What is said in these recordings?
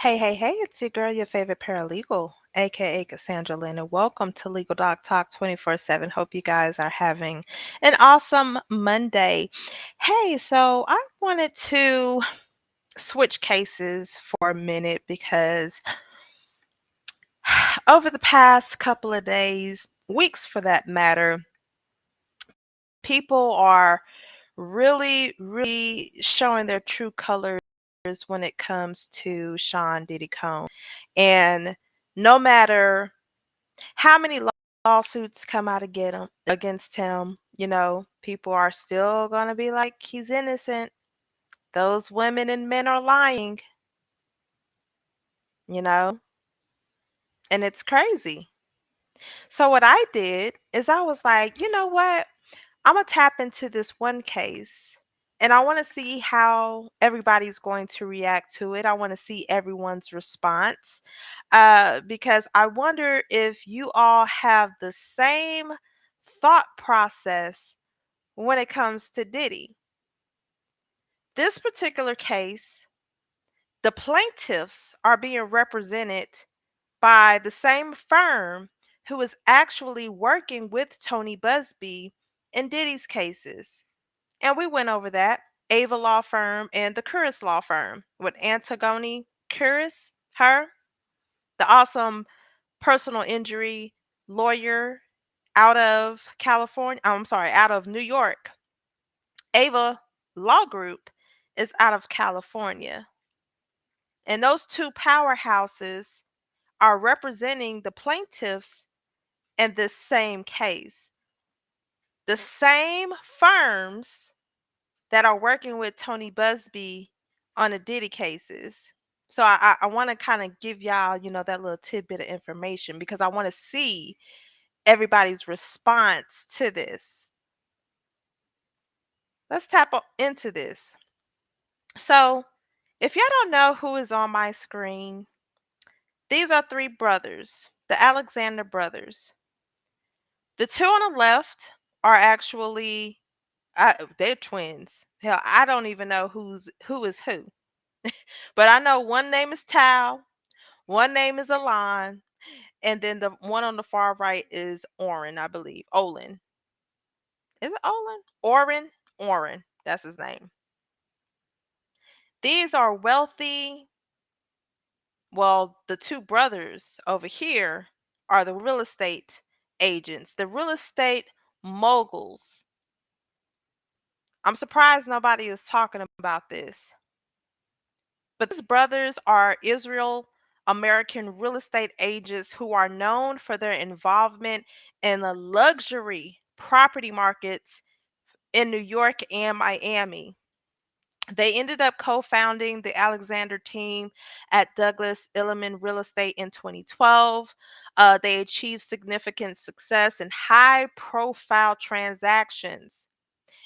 Hey, it's your girl, your favorite paralegal, aka Cassandra Lynn, and welcome to Legal Doc Talk 24/7. Hope you guys are having an awesome Monday. Hey, so I wanted to switch cases for a minute because over the past couple of days, weeks for that matter, people are really showing their true colors when it comes to Sean Diddy Combs. And no matter how many lawsuits come out against him, people are still going to be like, he's innocent. Those women and men are lying, you know, and it's crazy. So, what I did is I was like, you know what? I'm going to tap into this one case and I want to see how everybody's going to react to it. I want to see everyone's response because I wonder if you all have the same thought process when it comes to Diddy. This particular case, the plaintiffs are being represented by the same firm who is actually working with Tony Busby in Diddy's cases. And we went over that. Ava Law Firm and the Curris Law Firm with Antigone Curris, the awesome personal injury lawyer out of California. I'm sorry, out of New York. Ava Law Group is out of California. And those two powerhouses are representing the plaintiffs in this same case. The same firms that are working with Tony Busby on the Diddy cases. So I want to kind of give y'all, that little tidbit of information because I want to see everybody's response to this. Let's into this. So, if y'all don't know who is on my screen, these are three brothers, the Alexander brothers. The two on the left are actually they're twins. Hell, I don't even know who is who. But I know one name is Tal, one name is Alon, and then the one on the far right is Oren, I believe. Olin. Is it Olin? Oren. That's his name. These are wealthy. Well, the two brothers over here are the real estate agents, the real estate moguls. I'm surprised nobody is talking about this. But these brothers are Israel American real estate agents who are known for their involvement in the luxury property markets in New York and Miami. They ended up co-founding the Alexander team at Douglas Elliman Real Estate in 2012. They achieved significant success in high-profile transactions.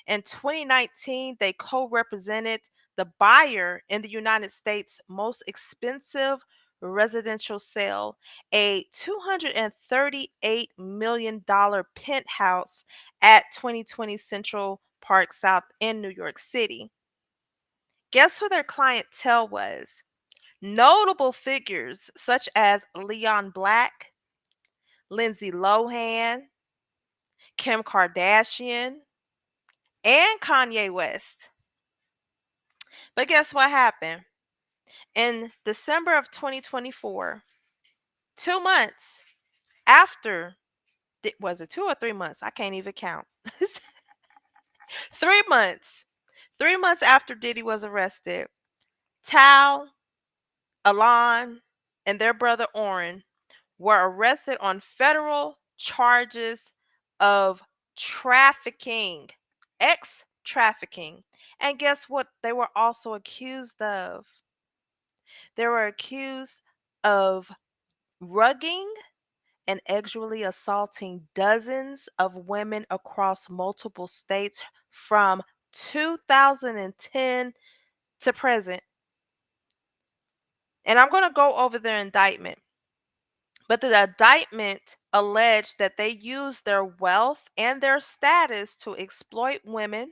In 2019, they co-represented the buyer in the United States' most expensive residential sale, a $238 million penthouse at 2020 Central Park South in New York City. Guess who their clientele was? Notable figures such as Leon Black, Lindsay Lohan, Kim Kardashian, and Kanye West. But guess what happened? In December of 2024, 2 months after, was it 2 or 3 months? I can't even count. 3 months. 3 months after Diddy was arrested, Tal, Alon, and their brother Oren were arrested on federal charges of trafficking, ex trafficking. And guess what? They were also accused of? They were accused of rugging and sexually assaulting dozens of women across multiple states from 2010 to present. And I'm going to go over their indictment. But the indictment alleged that they used their wealth and their status to exploit women,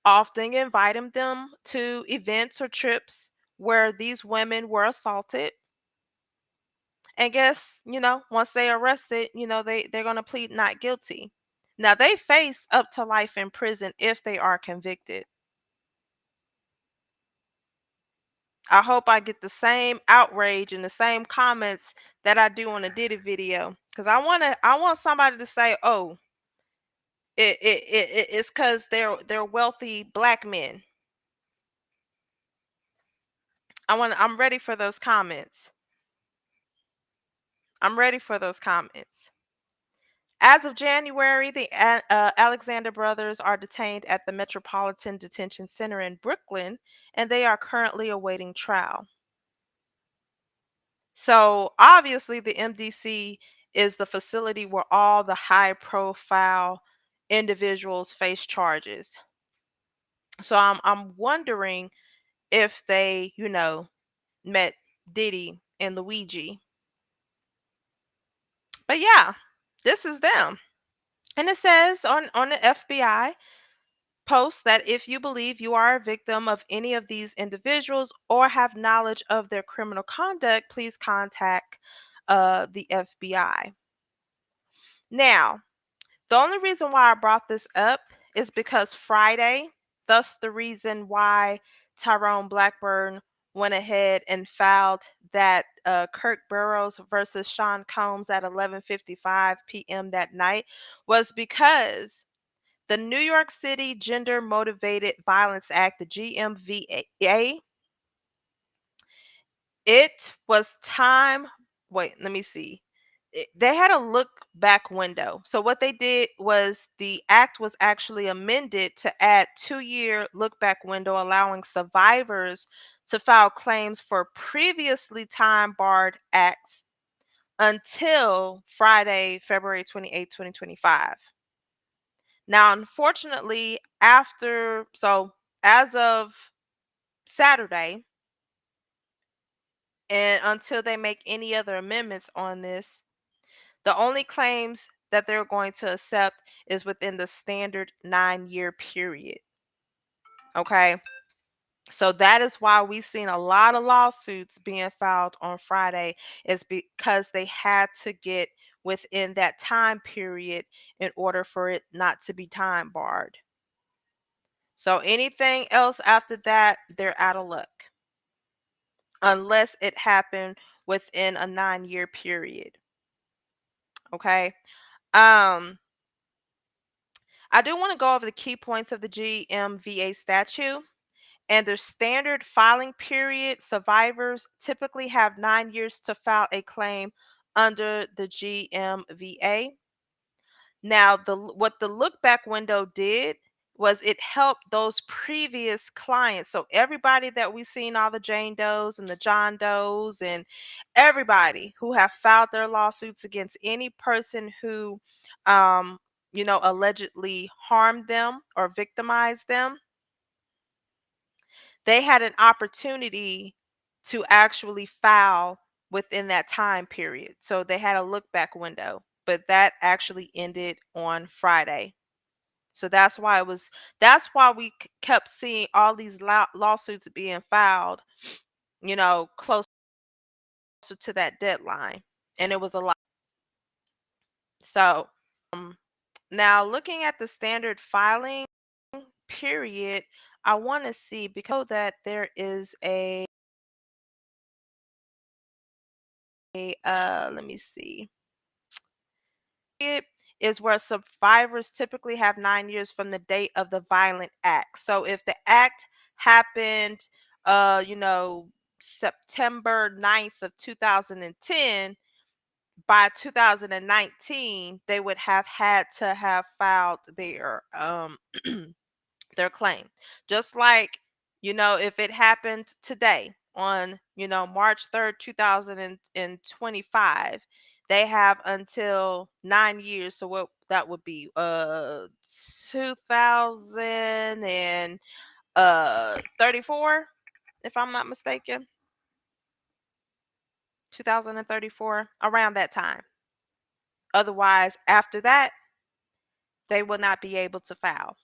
often inviting them to events or trips where these women were assaulted. And guess, once they arrested, they're going to plead not guilty. Now they face up to life in prison if they are convicted. I hope I get the same outrage and the same comments that I do on the Diddy video, because I want somebody to say, "Oh, it's because they're wealthy black men." I'm ready for those comments. I'm ready for those comments. As of January, the Alexander brothers are detained at the Metropolitan Detention Center in Brooklyn, and they are currently awaiting trial. So, obviously, the MDC is the facility where all the high profile individuals face charges. So, I'm wondering if they, met Diddy and Luigi. But yeah, this is them. And it says on the FBI posts that if you believe you are a victim of any of these individuals or have knowledge of their criminal conduct, please contact the FBI. Now, the only reason why I brought this up is because Friday, thus the reason why Tyrone Blackburn went ahead and filed that Kirk Burrows versus Sean Combs at 11:55 p.m. that night, was because the New York City Gender Motivated Violence Act, the GMVA, it was time. Wait, let me see. They had a look back window. So what they did was the act was actually amended to add 2-year look back window, allowing survivors to file claims for previously time barred acts until Friday, February 28, 2025. Now, unfortunately, as of Saturday, and until they make any other amendments on this, the only claims that they're going to accept is within the standard 9-year period. Okay. So that is why we've seen a lot of lawsuits being filed on Friday, is because they had to get within that time period in order for it not to be time barred. So anything else after that, they're out of luck unless it happened within a 9-year period. Okay. Um, I do want to go over the key points of the GMVA statute. And their standard filing period, survivors typically have 9 years to file a claim under the GMVA. Now, what the look back window did was it helped those previous clients. So everybody that we've seen, all the Jane Does and the John Does and everybody who have filed their lawsuits against any person who allegedly harmed them or victimized them, they had an opportunity to actually file within that time period. So they had a look back window, but that actually ended on Friday. So that's why we kept seeing all these lawsuits being filed, closer to that deadline. And it was a lot. So, um, now looking at the standard filing period, I want to see, because that there is let me see. It is where survivors typically have 9 years from the date of the violent act. So if the act happened, September 9th of 2010, by 2019, they would have had to have filed their claim. Just like, if it happened today on, March 3rd, 2025, they have until 9 years. So what that would be 2034, if I'm not mistaken. 2034, around that time. Otherwise, after that, they will not be able to file.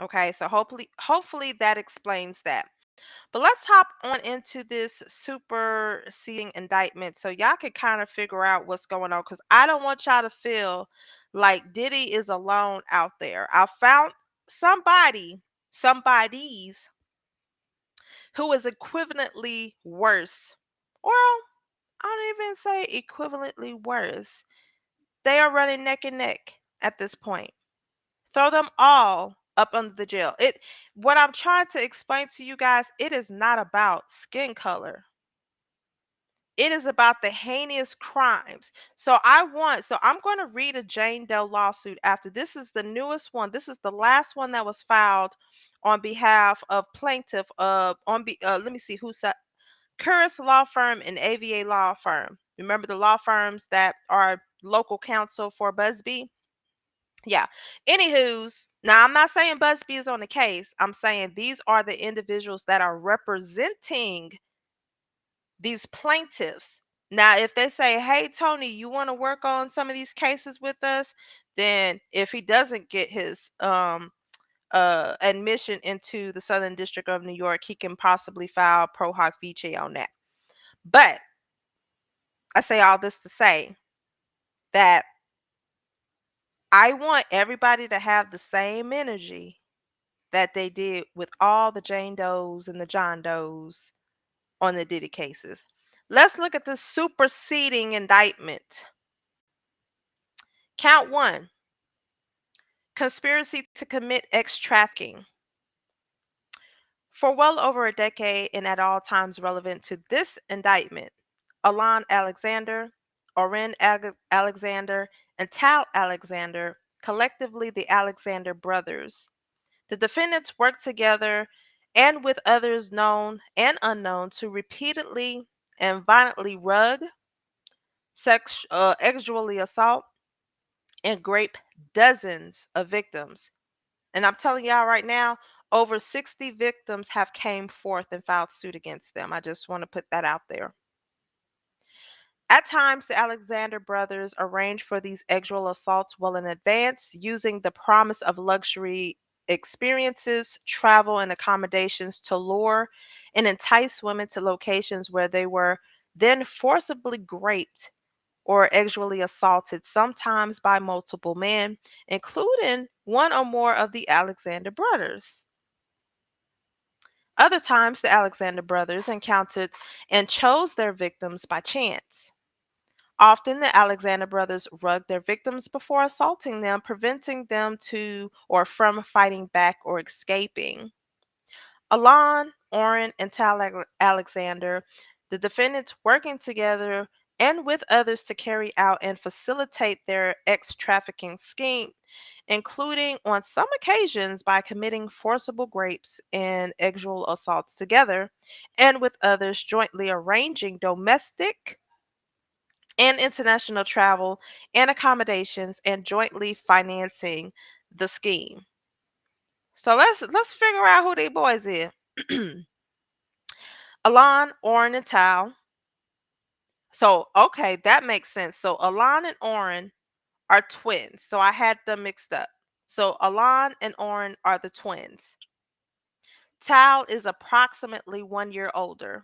Okay, so hopefully that explains that. But let's hop on into this superseding indictment so y'all can kind of figure out what's going on because I don't want y'all to feel like Diddy is alone out there. I found somebody, somebody's who is equivalently worse. Or I don't even say equivalently worse. They are running neck and neck at this point. Throw them all up under the jail. What I'm trying to explain to you guys, it is not about skin color. It is about the heinous crimes. So I'm going to read a Jane Doe lawsuit after. This is the newest one. This is the last one that was filed on behalf of plaintiff let me see who said Curris Law Firm and AVA Law Firm. Remember the law firms that are local counsel for Busby? Yeah. Anywho's, now I'm not saying Busby is on the case. I'm saying these are the individuals that are representing these plaintiffs. Now, if they say, hey, Tony, you want to work on some of these cases with us? Then if he doesn't get his admission into the Southern District of New York, he can possibly file pro hoc vice on that. But I say all this to say that I want everybody to have the same energy that they did with all the Jane Does and the John Does on the Diddy cases. Let's look at the superseding indictment. Count one, conspiracy to commit ex trafficking. For well over a decade and at all times relevant to this indictment, Alon Alexander, Alexander, and Tal Alexander, collectively the Alexander brothers, the defendants worked together and with others known and unknown to repeatedly and violently sexually assault, and rape dozens of victims. And I'm telling y'all right now, over 60 victims have came forth and filed suit against them. I just want to put that out there. At times, the Alexander brothers arranged for these sexual assaults well in advance, using the promise of luxury experiences, travel, and accommodations to lure and entice women to locations where they were then forcibly raped or sexually assaulted, sometimes by multiple men, including one or more of the Alexander brothers. Other times, the Alexander brothers encountered and chose their victims by chance. Often, the Alexander brothers rugged their victims before assaulting them, preventing them to or from fighting back or escaping. Alon, Orrin, and Tal Alexander, the defendants working together and with others to carry out and facilitate their ex trafficking scheme, including on some occasions by committing forcible rapes and sexual assaults together, and with others jointly arranging domestic and international travel and accommodations and jointly financing the scheme. So let's figure out who they boys is. Alon, Orrin, and Tal. So okay, that makes sense. So Alon and Orrin are twins. So I had them mixed up. So Alon and Orrin are the twins. Tal is approximately 1 year older.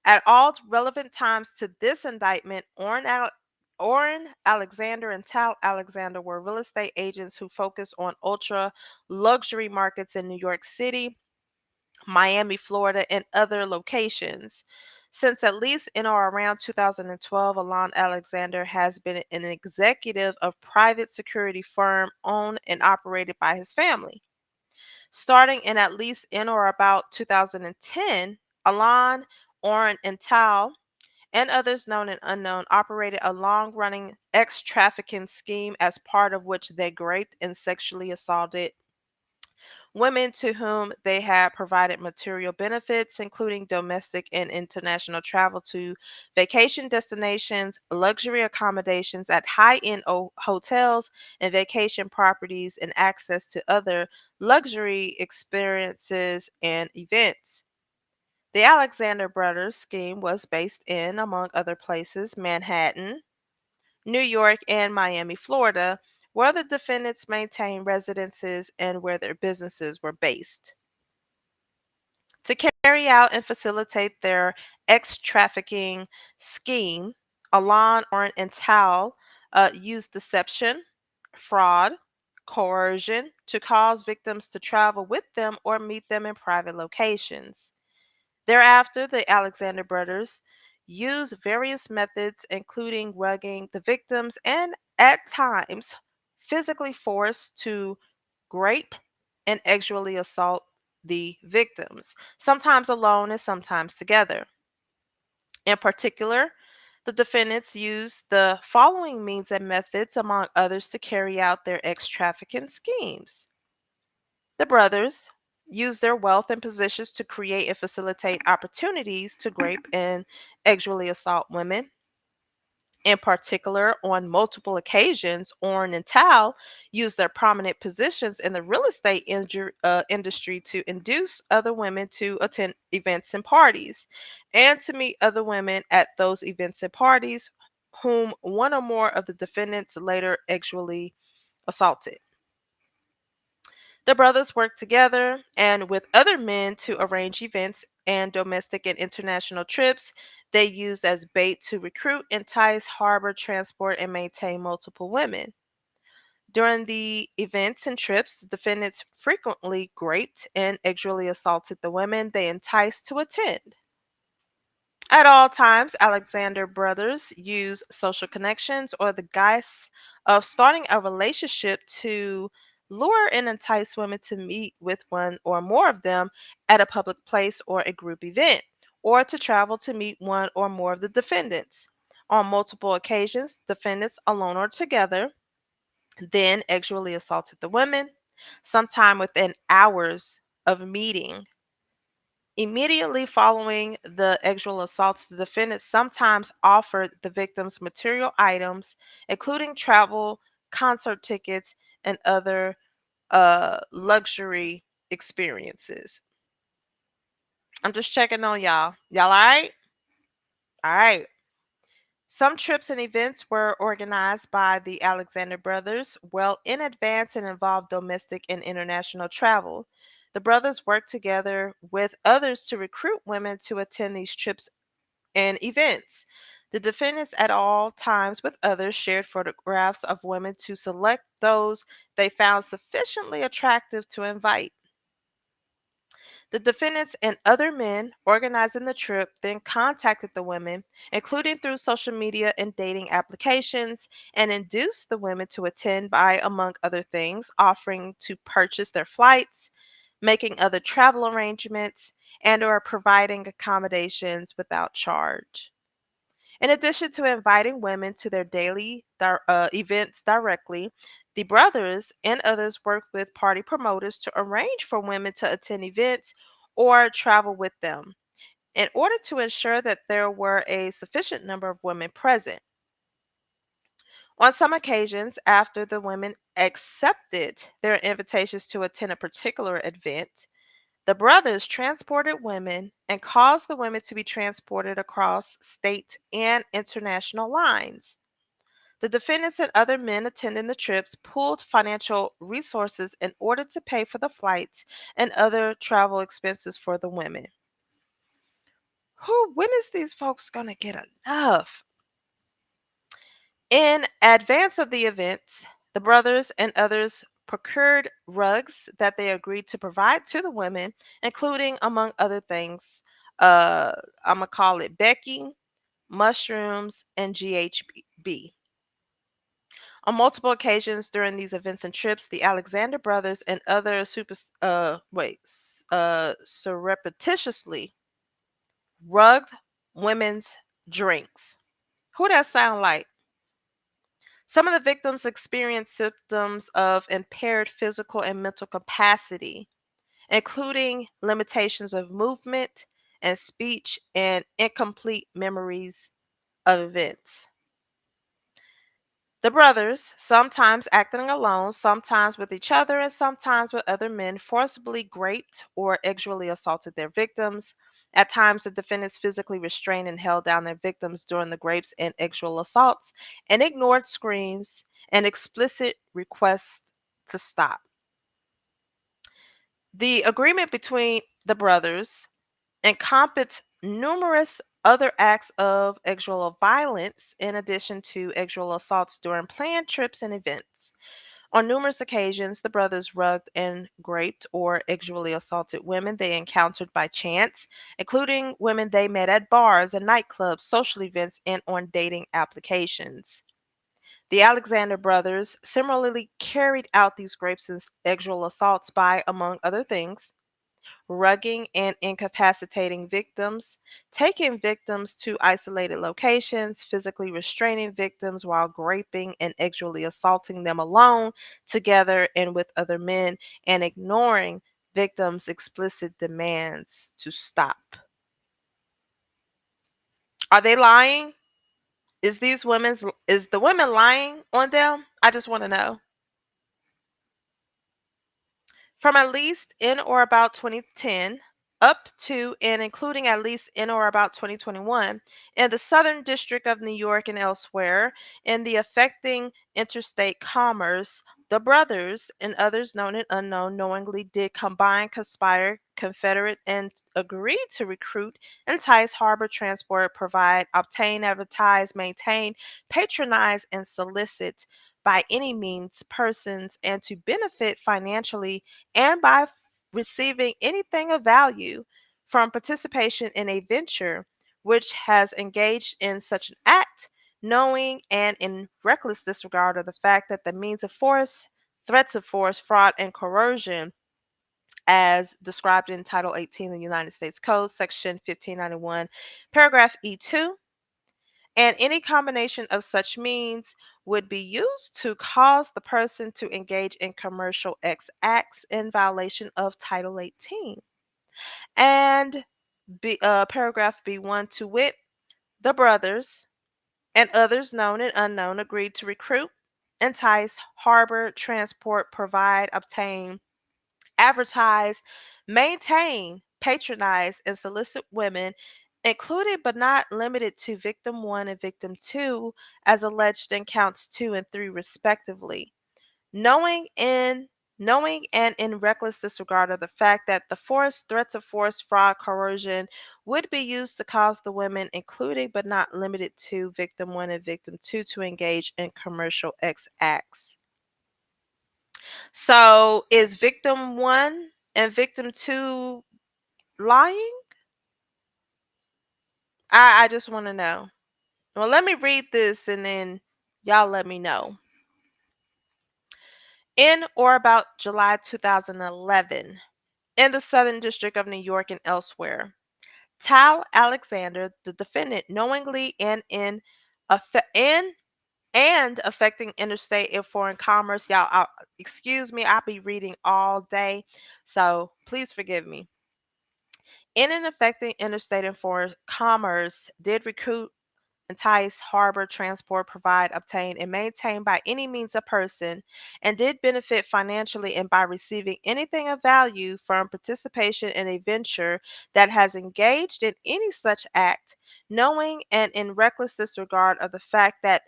At all relevant times to this indictment, Orrin Alexander and Tal Alexander were real estate agents who focused on ultra luxury markets in New York City, Miami, Florida, and other locations. Since at least in or around 2012, Alon Alexander has been an executive of private security firm owned and operated by his family. Starting in at least in or about 2010, Alon, Orrin, and Tal and others known and unknown operated a long-running ex-trafficking scheme as part of which they raped and sexually assaulted women to whom they had provided material benefits, including domestic and international travel to vacation destinations, luxury accommodations at high end hotels and vacation properties, and access to other luxury experiences and events. The Alexander Brothers scheme was based in, among other places, Manhattan, New York, and Miami, Florida, where the defendants maintained residences and where their businesses were based. To carry out and facilitate their ex trafficking scheme, Alon, Oren, and Tal used deception, fraud, coercion to cause victims to travel with them or meet them in private locations. Thereafter, the Alexander brothers used various methods, including rugging the victims and, at times, physically forced to grape and sexually assault the victims, sometimes alone and sometimes together. In particular, the defendants used the following means and methods, among others, to carry out their ex trafficking schemes. The brothers used their wealth and positions to create and facilitate opportunities to grape and sexually assault women. In particular, on multiple occasions, Orrin and Tal used their prominent positions in the real estate industry to induce other women to attend events and parties and to meet other women at those events and parties whom one or more of the defendants later sexually assaulted. The brothers worked together and with other men to arrange events and domestic and international trips they used as bait to recruit, entice, harbor, transport, and maintain multiple women. During the events and trips, the defendants frequently raped and sexually assaulted the women they enticed to attend. At all times, Alexander brothers use social connections or the guise of starting a relationship to lure and entice women to meet with one or more of them at a public place or a group event, or to travel to meet one or more of the defendants. On multiple occasions, defendants, alone or together, then sexually assaulted the women, sometime within hours of meeting. Immediately following the sexual assaults, the defendant sometimes offered the victims material items, including travel, concert tickets, and other luxury experiences. I'm just checking on y'all. Y'all all right? All right. Some trips and events were organized by the Alexander brothers well in advance and involved domestic and international travel. The brothers worked together with others to recruit women to attend these trips and events. The defendants at all times with others shared photographs of women to select those they found sufficiently attractive to invite. The defendants and other men organizing the trip then contacted the women, including through social media and dating applications, and induced the women to attend by, among other things, offering to purchase their flights, making other travel arrangements, and or providing accommodations without charge. In addition to inviting women to their daily events directly, the brothers and others worked with party promoters to arrange for women to attend events or travel with them in order to ensure that there were a sufficient number of women present. On some occasions, after the women accepted their invitations to attend a particular event, the brothers transported women and caused the women to be transported across state and international lines. The defendants and other men attending the trips pooled financial resources in order to pay for the flights and other travel expenses for the women. When is these folks going to get enough? In advance of the events, the brothers and others procured rugs that they agreed to provide to the women, including, among other things, uh, I'm going to call it Becky, mushrooms, and GHB. On multiple occasions during these events and trips, the Alexander brothers and other surreptitiously rugged women's drinks. Who that sound like? Some of the victims experienced symptoms of impaired physical and mental capacity, including limitations of movement and speech and incomplete memories of events. The brothers, sometimes acting alone, sometimes with each other, and sometimes with other men, forcibly raped or sexually assaulted their victims. At times, the defendants physically restrained and held down their victims during the rapes and sexual assaults and ignored screams and explicit requests to stop. The agreement between the brothers encompass numerous other acts of sexual violence in addition to sexual assaults during planned trips and events. On numerous occasions, the brothers rugged and raped or sexually assaulted women they encountered by chance, including women they met at bars and nightclubs, social events, and on dating applications. The Alexander brothers similarly carried out these rapes and sexual assaults by, among other things, rugging and incapacitating victims, taking victims to isolated locations, physically restraining victims while raping and sexually assaulting them alone, together, and with other men, and ignoring victims' explicit demands to stop. Are they lying? Is the women lying on them? I just want to know. From at least in or about 2010 up to and including at least in or about 2021 in the Southern District of New York and elsewhere in the affecting interstate commerce, the brothers and others known and unknown knowingly did combine, conspire, confederate, and agree to recruit, entice, harbor, transport, provide, obtain, advertise, maintain, patronize, and solicit by any means persons and to benefit financially and by receiving anything of value from participation in a venture which has engaged in such an act, knowing and in reckless disregard of the fact that the means of force, threats of force, fraud, and coercion, as described in Title 18 of the United States Code, Section 1591, paragraph E2, and any combination of such means would be used to cause the person to engage in commercial X acts in violation of Title 18. And paragraph B1, to wit, the brothers and others known and unknown agreed to recruit, entice, harbor, transport, provide, obtain, advertise, maintain, patronize, and solicit women, including but not limited to victim 1 and victim 2, as alleged in counts 2 and 3 respectively, knowing in knowing and in reckless disregard of the fact that the force, threats of force, fraud, coercion would be used to cause the women, including but not limited to victim 1 and victim 2, to engage in commercial X acts. So is victim 1 and victim 2 lying? I just want to know. Well, let me read this and then y'all let me know. In or about July 2011, in the Southern District of New York and elsewhere, Tal Alexander, the defendant, knowingly and and affecting interstate and foreign commerce. Y'all, excuse me, I'll be reading all day, so please forgive me. In and affecting interstate and foreign commerce, did recruit, entice, harbor, transport, provide, obtain, and maintain by any means a person, and did benefit financially and by receiving anything of value from participation in a venture that has engaged in any such act, knowing and in reckless disregard of the fact that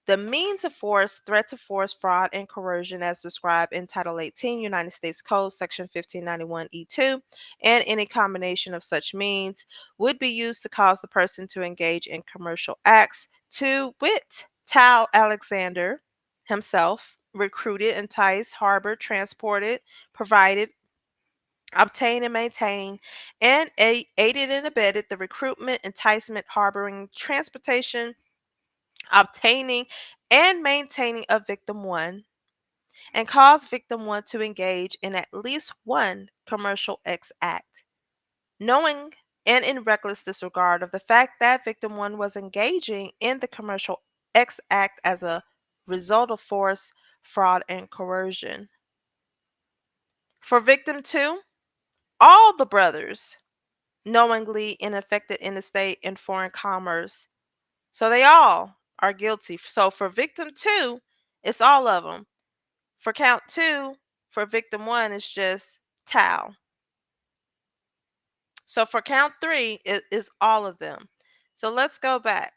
the means of force, threats of force, fraud, and coercion, as described in Title 18 United States Code, Section 1591E2, and any combination of such means would be used to cause the person to engage in commercial acts, to wit, Tal Alexander himself recruited, enticed, harbored, transported, provided, obtained, and maintained, and aided and abetted the recruitment, enticement, harboring, transportation, obtaining, and maintaining of victim 1, and caused victim 1 to engage in at least one commercial X act, knowing and in reckless disregard of the fact that victim 1 was engaging in the commercial X act as a result of force, fraud, and coercion. For victim 2, all the brothers knowingly and affected interstate and foreign commerce. So they all are guilty. So for victim 2, it's all of them. For count 2, for victim 1, it's just Tal. So for count 3, it is all of them. So let's go back.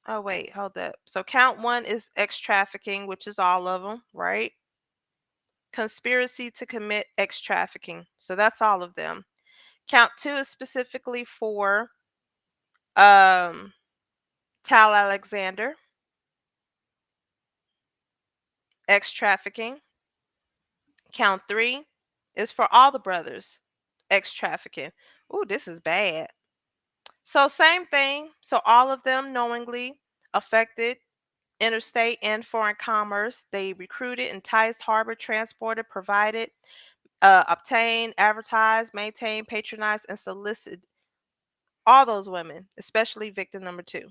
Oh, wait, hold up. So count 1 is X trafficking, which is all of them, right? Conspiracy to commit X trafficking. So that's all of them. Count two is specifically for um, Tal Alexander, ex trafficking. Count three is for all the brothers, ex trafficking. Ooh, this is bad. So, same thing. So, all of them knowingly affected interstate and foreign commerce. They recruited, enticed, harbored, transported, provided, obtained, advertised, maintained, patronized, and solicited all those women, especially victim number two,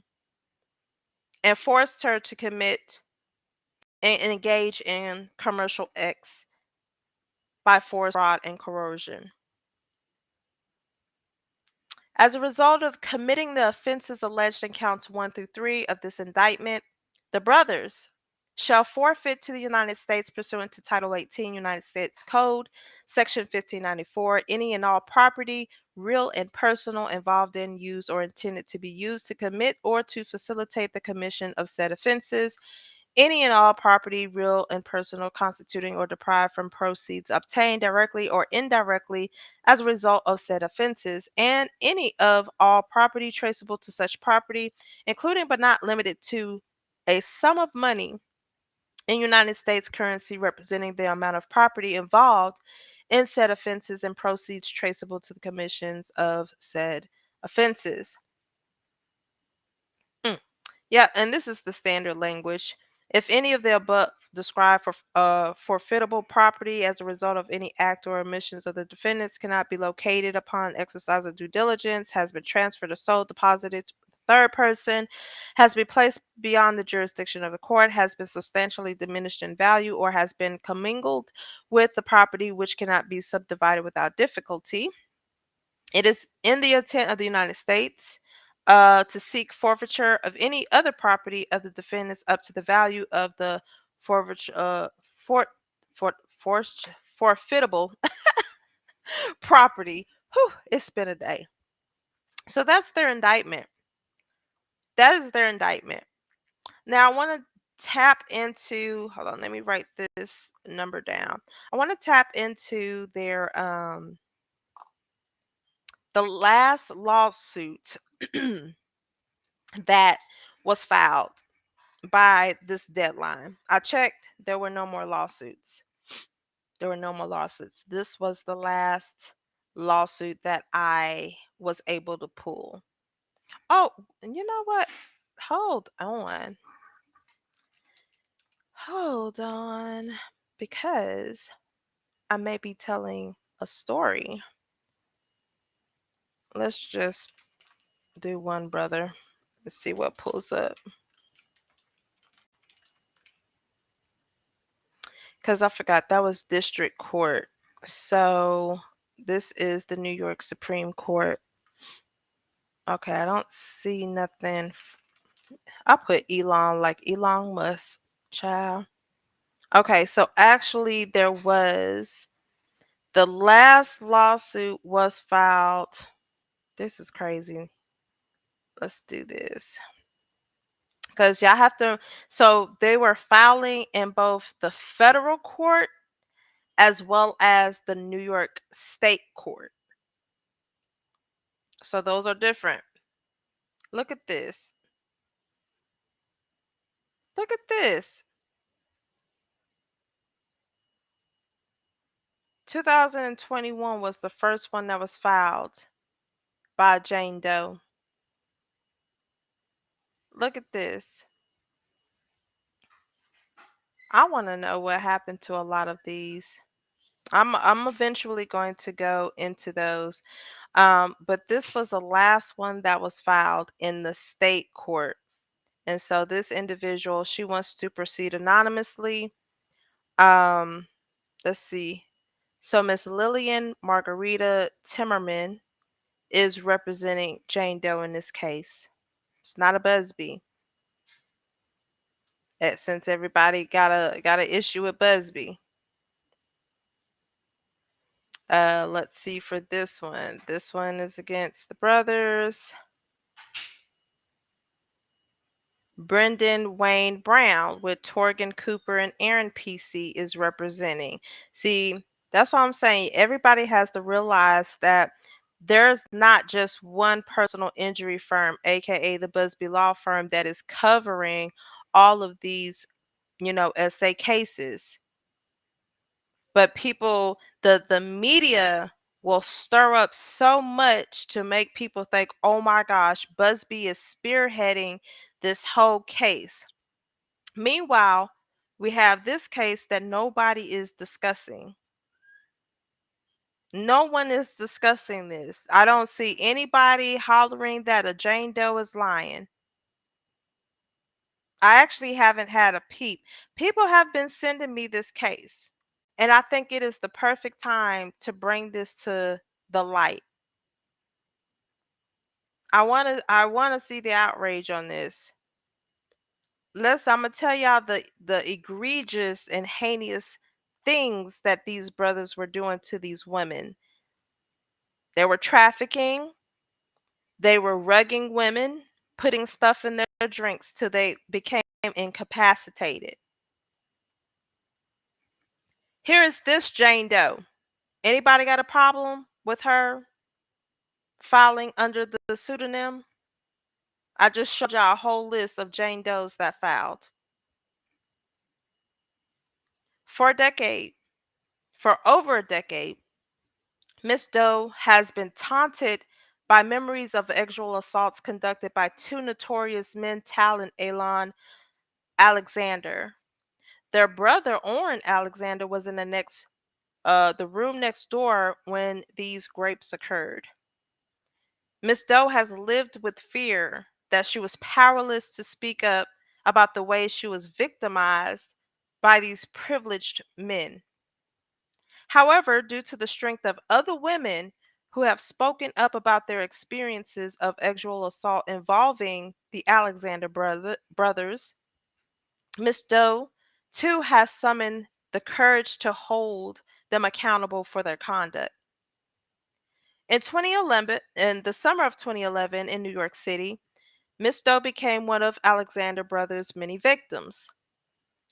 and forced her to commit and engage in commercial acts by force, fraud, and coercion. As a result of committing the offenses alleged in counts 1 through 3 of this indictment, the brothers shall forfeit to the United States pursuant to Title 18 United States Code, Section 1594, any and all property, real and personal, involved in, used, or intended to be used to commit or to facilitate the commission of said offenses, any and all property, real and personal, constituting or derived from proceeds obtained directly or indirectly as a result of said offenses, and any of all property traceable to such property, including but not limited to a sum of money in United States currency representing the amount of property involved in said offenses and proceeds traceable to the commissions of said offenses. Mm. Yeah, and this is the standard language. If any of the above described for forfeitable property as a result of any act or omissions of the defendants cannot be located upon exercise of due diligence, has been transferred or sold, deposited to a third person, has been placed beyond the jurisdiction of the court, has been substantially diminished in value, or has been commingled with the property which cannot be subdivided without difficulty, it is in the intent of the United States to seek forfeiture of any other property of the defendants up to the value of the forfeiture, for, forfeitable property. Whew, it's been a day. So that's their indictment. That is their indictment. Now I want to tap into, hold on, let me write this number down. I want to tap into their the last lawsuit that was filed by this deadline. I checked, there were no more lawsuits. There were no more lawsuits. This was the last lawsuit that I was able to pull. Oh, and you know what? Hold on. Hold on. Because I may be telling a story. Let's just do one, brother. Let's see what pulls up. Because I forgot that was district court. So this is the New York Supreme Court. Okay, I don't see nothing. I put Elon like Elon Musk, child. Okay, so actually there was the last lawsuit was filed. This is crazy. Let's do this. Because y'all have to, so they were filing in both the federal court as well as the New York State Court. So those are different. Look at this. Look at this. 2021 was the first one that was filed by Jane Doe. Look at this. I want to know what happened to a lot of these. I'm eventually going to go into those. But this was the last one that was filed in the state court. And so this individual, she wants to proceed anonymously. Um, let's see. So Miss Lillian Margarita Timmerman is representing Jane Doe in this case. It's not a Busby. Since everybody got a issue with Busby. Let's see for this one. This one is against the brothers. Brendan Wayne Brown with Torgan Cooper and Aaron PC is representing. See, that's what I'm saying. Everybody has to realize that There's not just one personal injury firm, aka the Busby Law Firm, that is covering all of these, essay cases. But the media will stir up so much to make people think, oh my gosh, Busby is spearheading this whole case. Meanwhile, we have this case that nobody is discussing. No one is discussing this. I don't see anybody hollering that a Jane Doe is lying. I actually haven't had a peep. People have been sending me this case, and I think it is the perfect time to bring this to the light. I want to see the outrage on this. I'm gonna tell y'all the egregious and heinous things that these brothers were doing to these women. They were trafficking, they were rugging women, putting stuff in their drinks till they became incapacitated. Here is this Jane Doe. Anybody got a problem with her filing under the pseudonym? I just showed y'all a whole list of Jane Does that filed. For a decade, for over a decade, Miss Doe has been taunted by memories of sexual assaults conducted by two notorious men, Tal and Elon Alexander. Their brother, Orrin Alexander, was in the room next door when these grapes occurred. Miss Doe has lived with fear that she was powerless to speak up about the way she was victimized by these privileged men. However, due to the strength of other women who have spoken up about their experiences of sexual assault involving the Alexander brothers, Miss Doe too has summoned the courage to hold them accountable for their conduct. In 2011, in the summer of 2011 in New York City, Miss Doe became one of Alexander Brothers' many victims.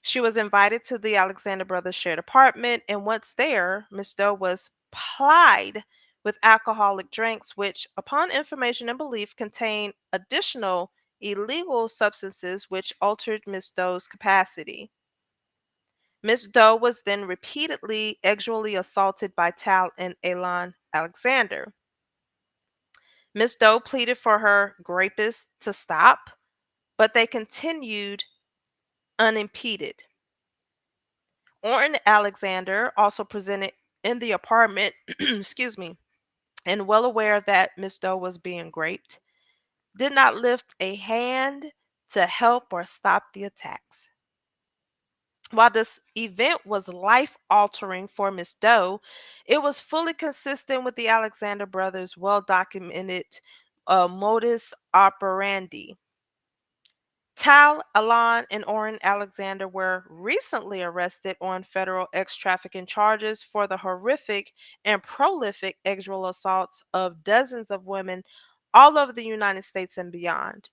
She was invited to the Alexander Brothers shared apartment, and once there, Miss Doe was plied with alcoholic drinks, which, upon information and belief, contained additional illegal substances which altered Miss Doe's capacity. Miss Doe was then repeatedly sexually assaulted by Tal and Elon Alexander. Miss Doe pleaded for her gRapist to stop, but they continued unimpeded. Orrin Alexander also presented in the apartment, excuse me, and well aware that Miss Doe was being raped, did not lift a hand to help or stop the attacks. While this event was life altering for Miss Doe, it was fully consistent with the Alexander brothers' well documented modus operandi. Tal, Alon, and Orrin Alexander were recently arrested on federal ex trafficking charges for the horrific and prolific sexual assaults of dozens of women all over the United States and beyond.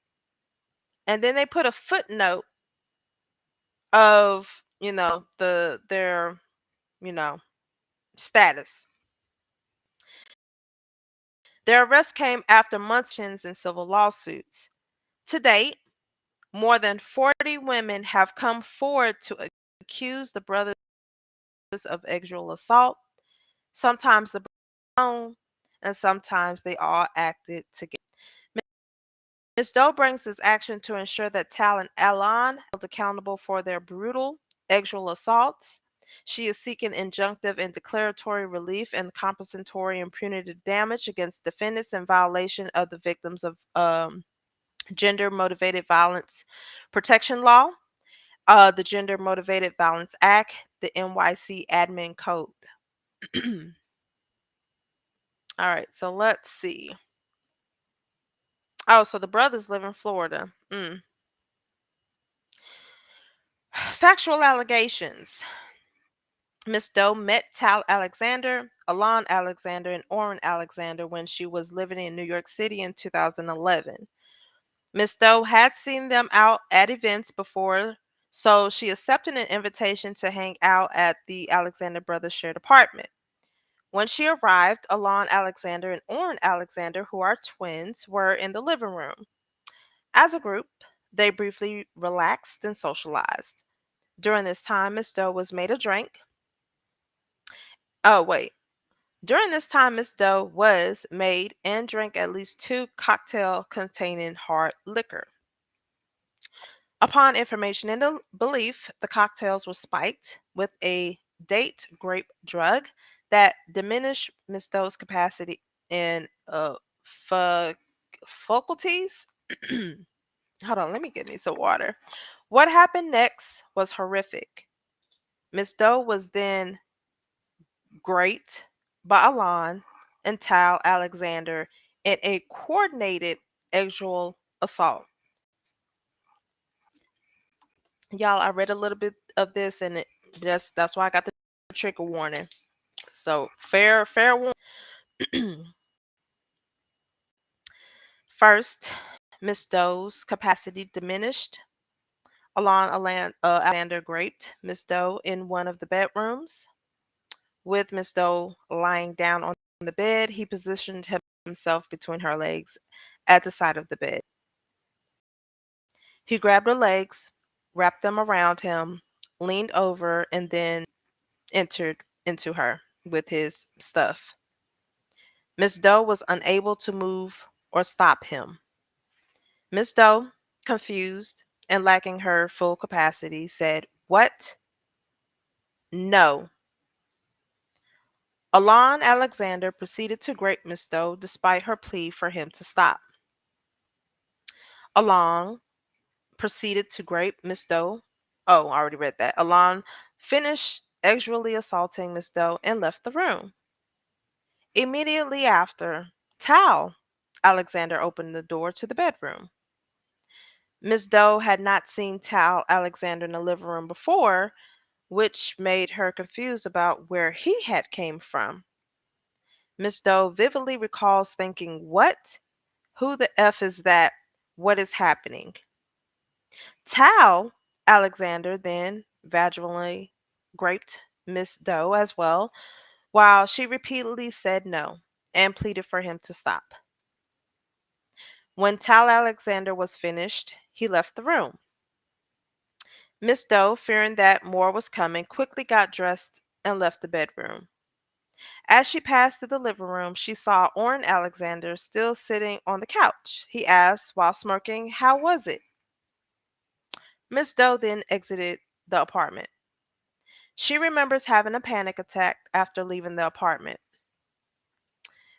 And then they put a footnote of, their, you know, status. Their arrest came after months in civil lawsuits. To date, more than 40 women have come forward to accuse the brothers of sexual assault. Sometimes the brothers and sometimes they all acted together. Ms. Doe brings this action to ensure that Tal and Alon held accountable for their brutal sexual assaults. She is seeking injunctive and declaratory relief and compensatory and punitive damage against defendants in violation of the Victims of Gender Motivated Violence Protection Law, the Gender Motivated Violence Act, the NYC Admin Code. All right, so let's see. Oh, so the brothers live in Florida. Factual allegations. Miss Doe met Tal Alexander, Alon Alexander, and Orrin Alexander when she was living in New York City in 2011. Miss Doe had seen them out at events before, so she accepted an invitation to hang out at the Alexander brothers shared apartment. When she arrived, Alon Alexander and Orrin Alexander, who are twins, were in the living room. As a group, they briefly relaxed and socialized. During this time, Miss Doe was made a drink. Oh, wait. During this time, Miss Doe was made and drank at least two cocktail containing hard liquor. Upon information and belief, the cocktails were spiked with a date grape drug that diminished Miss Doe's capacity in faculties. Hold on, let me get me some water. What happened next was horrific. Miss Doe was then Great Baalan and Tal Alexander in a coordinated sexual assault. Y'all, I read a little bit of this and it just that's why I got the trigger warning. So fair warning. First, Miss Doe's capacity diminished. Alexander raped Miss Doe in one of the bedrooms. With Miss Doe lying down on the bed, he positioned himself between her legs at the side of the bed. He grabbed her legs, wrapped them around him, leaned over, and then entered into her with his stuff. Miss Doe was unable to move or stop him. Miss Doe, confused and lacking her full capacity, said, "What? No." Alon Alexander proceeded to grape Miss Doe despite her plea for him to stop. Alon proceeded to grape Miss Doe. Oh, I already read that. Alon finished sexually assaulting Miss Doe and left the room. Immediately after, Tal Alexander opened the door to the bedroom. Miss Doe had not seen Tal Alexander in the living room before, which made her confused about where he had came from. Miss Doe vividly recalls thinking, "What? Who the F is that? What is happening?" Tal Alexander then vaginally raped Miss Doe as well, while she repeatedly said no and pleaded for him to stop. When Tal Alexander was finished, he left the room. Miss Doe, fearing that more was coming, quickly got dressed and left the bedroom. As she passed through the living room, she saw Orrin Alexander still sitting on the couch. He asked, while smirking, "How was it?" Miss Doe then exited the apartment. She remembers having a panic attack after leaving the apartment.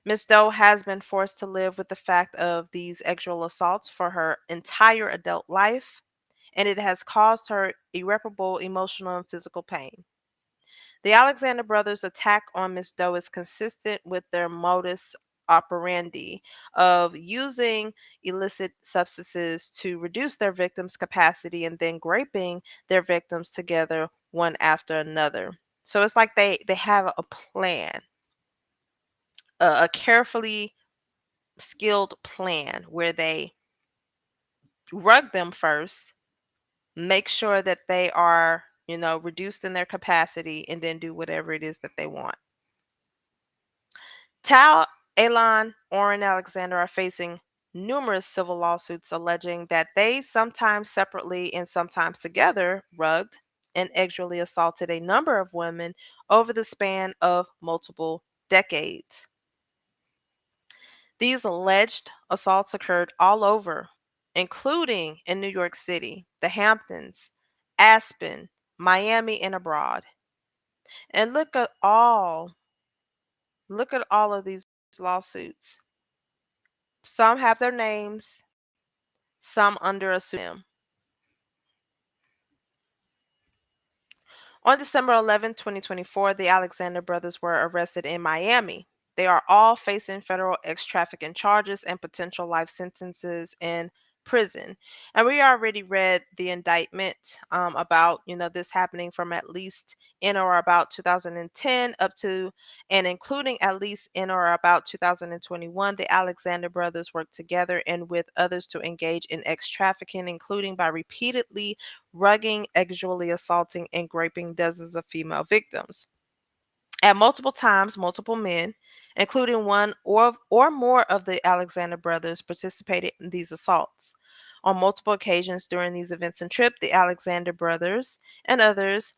Miss Doe has been forced to live with the fact of these sexual assaults for her entire adult life, and it has caused her irreparable emotional and physical pain. The Alexander brothers' attack on Miss Doe is consistent with their modus operandi of using illicit substances to reduce their victims' capacity and then raping their victims together one after another. So it's like they have a plan, a carefully skilled plan where they rug them first, make sure that they are, reduced in their capacity, and then do whatever it is that they want. Tal, Elon, Orrin Alexander are facing numerous civil lawsuits alleging that they sometimes separately and sometimes together rugged and sexually assaulted a number of women over the span of multiple decades. These alleged assaults occurred all over, including in New York City, the Hamptons, Aspen, Miami, and abroad. And look at all of these lawsuits. Some have their names, some under a pseudonym. On December 11, 2024, the Alexander brothers were arrested in Miami. They are all facing federal trafficking charges and potential life sentences in prison. And we already read the indictment about this happening from at least in or about 2010 up to and including at least in or about 2021. The Alexander brothers worked together and with others to engage in trafficking, including by repeatedly rugging, sexually assaulting, and raping dozens of female victims. At multiple times, multiple men, including one or more of the Alexander brothers, participated in these assaults. On multiple occasions during these events and trip, the Alexander brothers and others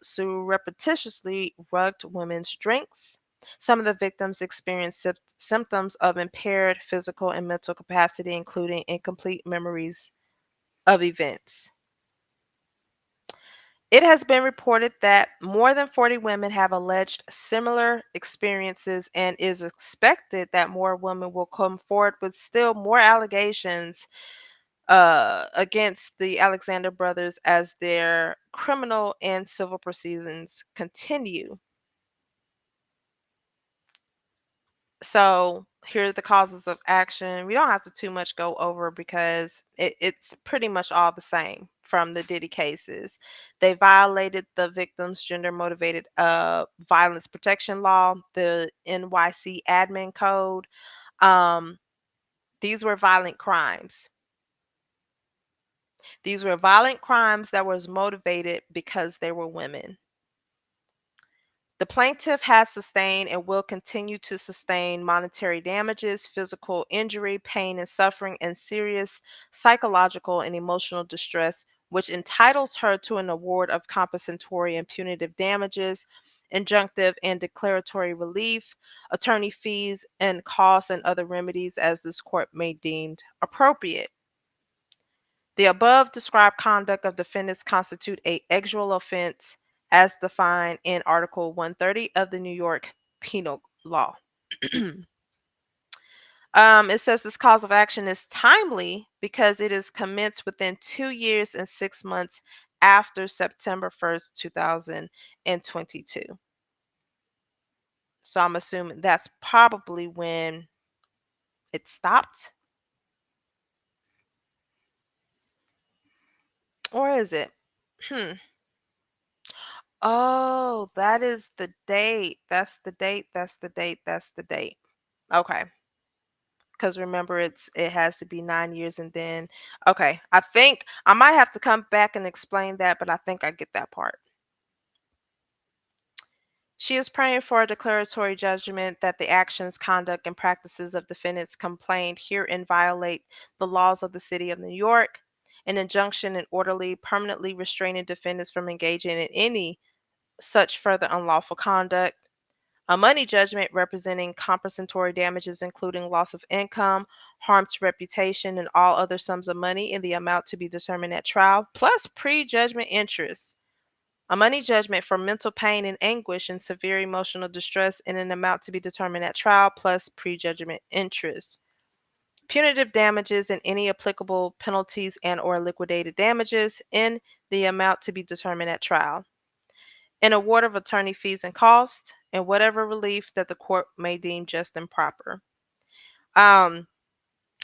surreptitiously rugged women's drinks. Some of the victims experienced symptoms of impaired physical and mental capacity, including incomplete memories of events. It has been reported that more than 40 women have alleged similar experiences, and is expected that more women will come forward with still more allegations against the Alexander brothers as their criminal and civil proceedings continue. So here are the causes of action. We don't have to too much go over because it's pretty much all the same from the Diddy cases. They violated the victim's gender motivated violence protection law, the NYC admin code. Um, these were violent crimes. These were violent crimes that was motivated because they were women. The plaintiff has sustained and will continue to sustain monetary damages, physical injury, pain and suffering, and serious psychological and emotional distress, which entitles her to an award of compensatory and punitive damages, injunctive and declaratory relief, attorney fees, and costs and other remedies as this court may deem appropriate. The above described conduct of defendants constitute a exual offense as defined in Article 130 of the New York Penal Law. It says this cause of action is timely because it is commenced within 2 years and 6 months after September 1st, 2022. So I'm assuming that's probably when it stopped. Or is it? Hmm. Oh, that is the date. That's the date. That's the date. That's the date. Okay. Because remember, it has to be 9 years, and then okay. I think I might have to come back and explain that, but I think I get that part. She is praying for a declaratory judgment that the actions, conduct, and practices of defendants complained herein violate the laws of the city of New York, an injunction and orderly, permanently restraining defendants from engaging in any such further unlawful conduct. A money judgment representing compensatory damages, including loss of income, harm to reputation, and all other sums of money in the amount to be determined at trial, plus prejudgment interest. A money judgment for mental pain and anguish and severe emotional distress in an amount to be determined at trial, plus prejudgment interest. Punitive damages and any applicable penalties and/or liquidated damages in the amount to be determined at trial. An award of attorney fees and costs, and whatever relief that the court may deem just and proper. Um,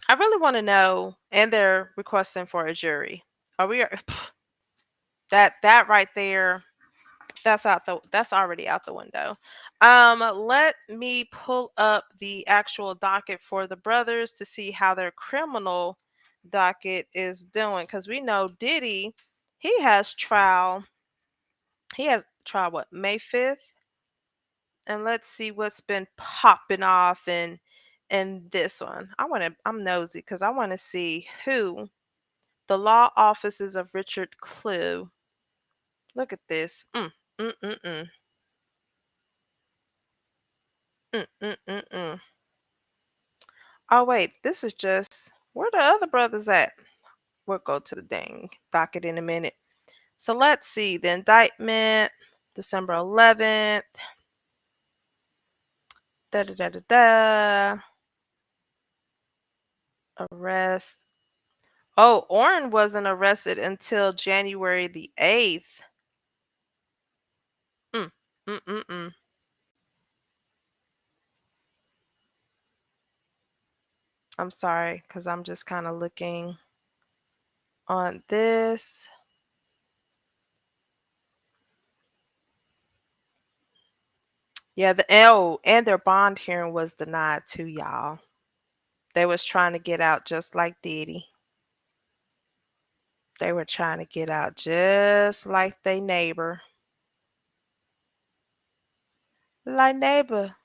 I really want to know, and they're requesting for a jury. Are we that right there? That's already out the window. Let me pull up the actual docket for the brothers to see how their criminal docket is doing, because we know Diddy, he has trial. He has trial what, May 5th? And let's see what's been popping off in this one. I'm nosy because I want to see who the law offices of Richard Clue. Look at this. Mm, mm, mm. Mm, mm, mm, mm. Oh wait, this is just where the other brothers at? We'll go to the dang docket in a minute. So let's see the indictment, December 11th. Da da da da da. Arrest. Oh, Orrin wasn't arrested until January the 8th. Mm, mm, mm, mm. I'm sorry, because I'm just kind of looking on this. Yeah, and their bond hearing was denied too, y'all. They was trying to get out just like Diddy. They were trying to get out just like they neighbor. Like, neighbor,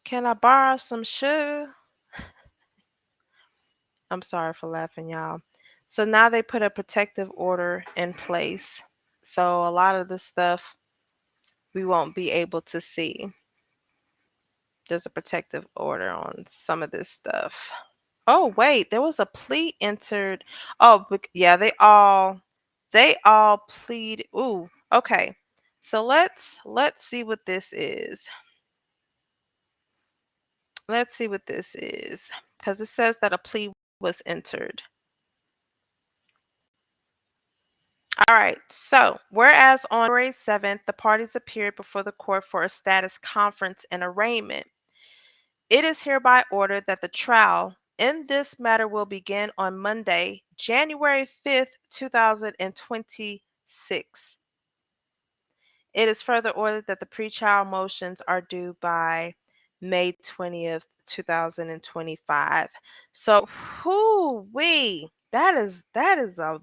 can I borrow some sugar? I'm sorry for laughing, y'all. So now they put a protective order in place. So a lot of the stuff we won't be able to see. There's a protective order on some of this stuff. Oh, wait, there was a plea entered. Oh, yeah, they all plead. Ooh, okay. So let's see what this is. Let's see what this is because it says that a plea was entered. All right. So, whereas on February 7th, the parties appeared before the court for a status conference and arraignment, it is hereby ordered that the trial in this matter will begin on Monday, January 5th, 2026. It is further ordered that the pretrial motions are due by May 20th, 2025. So, whoo wee, that's a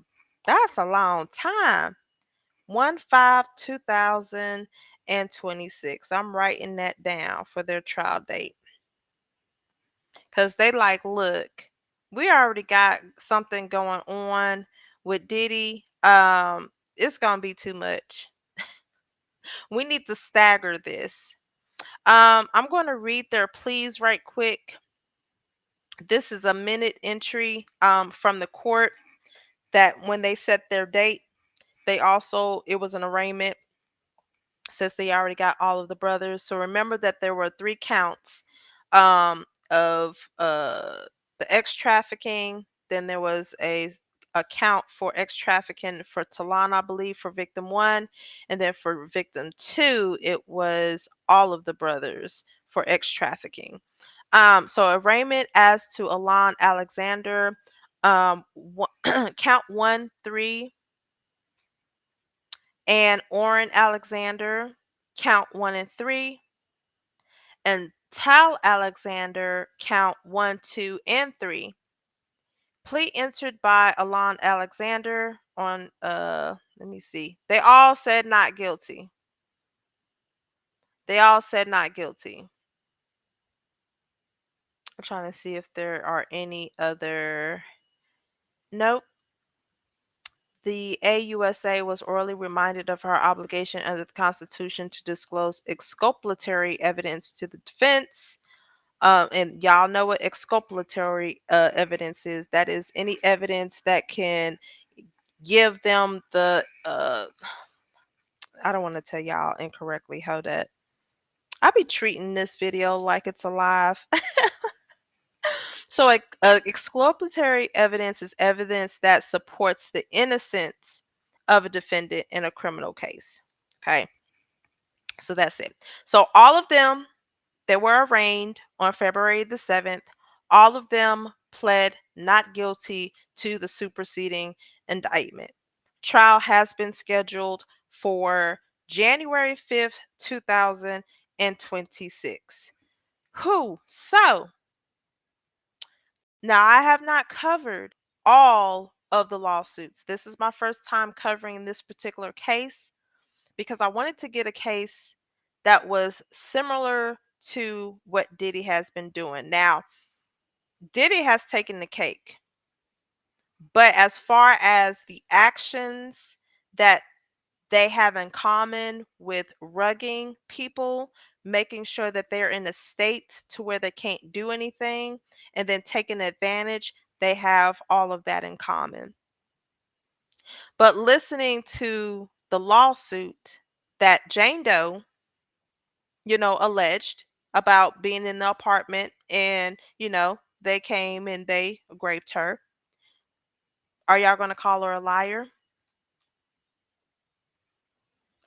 long time. 1/5/2026. I'm writing that down for their trial date. Cause they like, look, we already got something going on with Diddy. It's gonna be too much. We need to stagger this. I'm gonna read their pleas right quick. This is a minute entry from the court that when they set their date, it was an arraignment since they already got all of the brothers. So remember that there were 3 counts of the X trafficking. Then there was a count for X trafficking for Talon, I believe, for victim 1, and then for victim 2, it was all of the brothers for X trafficking. So arraignment as to Alon Alexander, count 1, 3, and Orrin Alexander, count 1 and 3, and Tal Alexander, count 1, 2, and 3. Plea entered by Alon Alexander on let me see. They all said not guilty. They all said not guilty. I'm trying to see if there are any other. Nope. The AUSA was orally reminded of her obligation under the Constitution to disclose exculpatory evidence to the defense. And y'all know what exculpatory evidence is. That is any evidence that can give them the. I don't want to tell y'all incorrectly how that. I be treating this video like it's alive. So, exculpatory evidence is evidence that supports the innocence of a defendant in a criminal case. Okay, so that's it. So, all of them that were arraigned on February the 7th, all of them pled not guilty to the superseding indictment. Trial has been scheduled for January 5th, 2026. Who? So, now, I have not covered all of the lawsuits. This is my first time covering this particular case because I wanted to get a case that was similar to what Diddy has been doing. Now, Diddy has taken the cake, but as far as the actions that they have in common with rugging people, making sure that they're in a state to where they can't do anything, and then taking advantage, they have all of that in common. But listening to the lawsuit that Jane Doe, alleged about being in the apartment and, they came and they raped her. Are y'all going to call her a liar?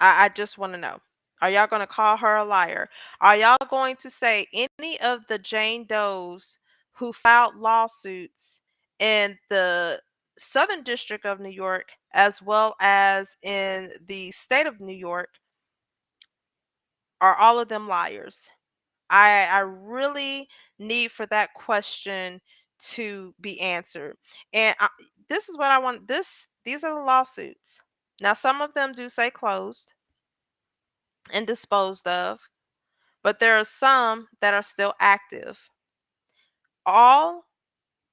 I just want to know. Are y'all going to call her a liar? Are y'all going to say any of the Jane Does who filed lawsuits in the Southern District of New York as well as in the state of New York, are all of them liars? I really need for that question to be answered. And this is what I want. These are the lawsuits. Now, some of them do say closed and disposed of. but there are some that are still active. All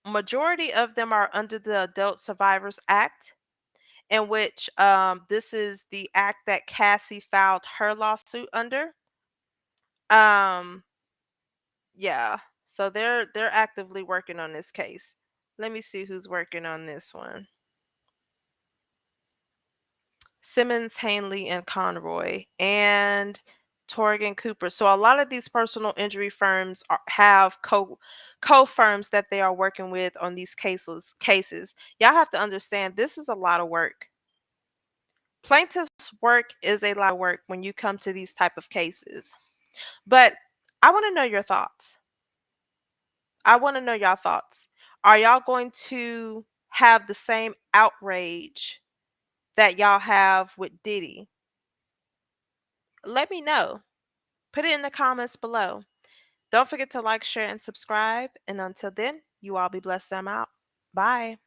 majority of them are under the Adult Survivors Act, in which this is the act that Cassie filed her lawsuit under. Um, yeah, so they're actively working on this case. Let me see who's working on this one. Simmons, Hanley, and Conroy, and Torgan Cooper. So a lot of these personal injury firms have co firms that they are working with on these cases. Y'all have to understand this is a lot of work. Plaintiff's work is a lot of work when you come to these type of cases. But I want to know your thoughts. I want to know y'all thoughts. Are y'all going to have the same outrage that y'all have with Diddy? Let me know. Put it in the comments below. Don't forget to like, share, and subscribe. And until then, you all be blessed. I'm out. Bye.